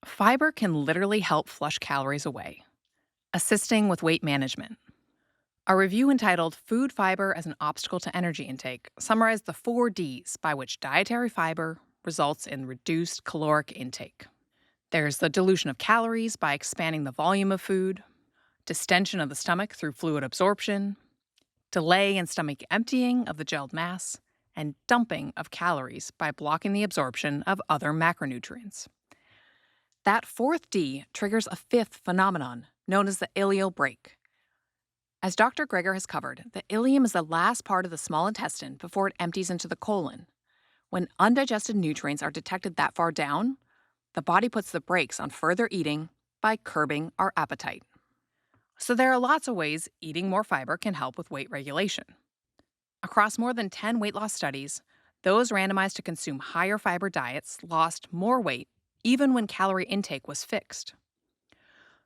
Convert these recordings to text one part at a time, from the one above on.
Fiber can literally help flush calories away, assisting with weight management. A review entitled Food Fiber as an Obstacle to Energy Intake summarized the 4 Ds by which dietary fiber results in reduced caloric intake. There's the dilution of calories by expanding the volume of food, distension of the stomach through fluid absorption, delay in stomach emptying of the gelled mass, and dumping of calories by blocking the absorption of other macronutrients. That 4th D triggers a 5th phenomenon known as the ileal break. As Dr. Greger has covered, the ileum is the last part of the small intestine before it empties into the colon. When undigested nutrients are detected that far down, the body puts the brakes on further eating by curbing our appetite. So there are lots of ways eating more fiber can help with weight regulation. Across more than 10 weight loss studies, those randomized to consume higher fiber diets lost more weight even when calorie intake was fixed.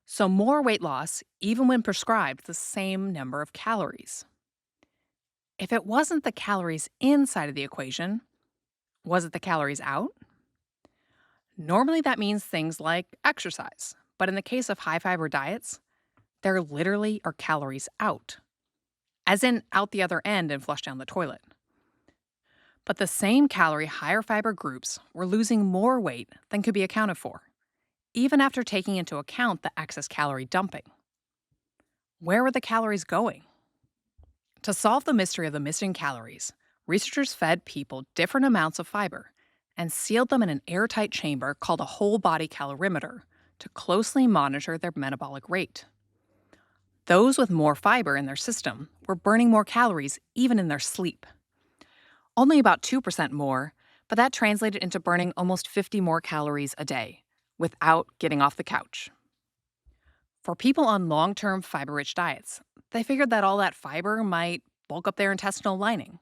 So more weight loss even when prescribed the same number of calories. If it wasn't the calories inside of the equation, was it the calories out? Normally that means things like exercise, but in the case of high fiber diets, there literally are calories out, as in out the other end and flush down the toilet. But the same calorie higher fiber groups were losing more weight than could be accounted for, even after taking into account the excess calorie dumping. Where were the calories going? To solve the mystery of the missing calories, researchers fed people different amounts of fiber and sealed them in an airtight chamber called a whole body calorimeter to closely monitor their metabolic rate. Those with more fiber in their system were burning more calories even in their sleep. Only about 2% more, but that translated into burning almost 50 more calories a day without getting off the couch. For people on long-term fiber-rich diets, they figured that all that fiber might bulk up their intestinal lining,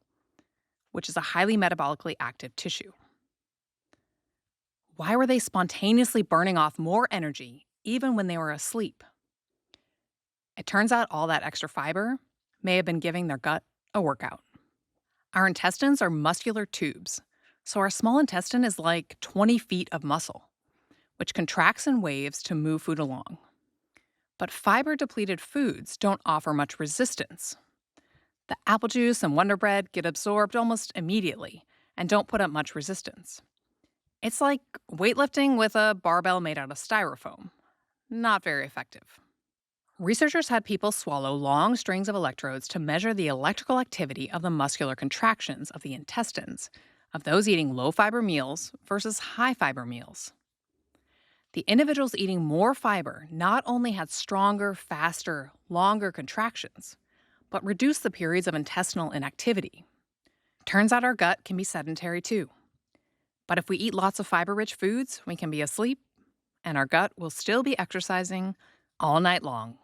which is a highly metabolically active tissue. Why were they spontaneously burning off more energy even when they were asleep? It turns out all that extra fiber may have been giving their gut a workout. Our intestines are muscular tubes, so our small intestine is like 20 feet of muscle, which contracts in waves to move food along. But fiber-depleted foods don't offer much resistance. The apple juice and Wonder Bread get absorbed almost immediately and don't put up much resistance. It's like weightlifting with a barbell made out of styrofoam. Not very effective. Researchers had people swallow long strings of electrodes to measure the electrical activity of the muscular contractions of the intestines of those eating low-fiber meals versus high-fiber meals. The individuals eating more fiber not only had stronger, faster, longer contractions, but reduced the periods of intestinal inactivity. Turns out our gut can be sedentary too. But if we eat lots of fiber-rich foods, we can be asleep, and our gut will still be exercising all night long.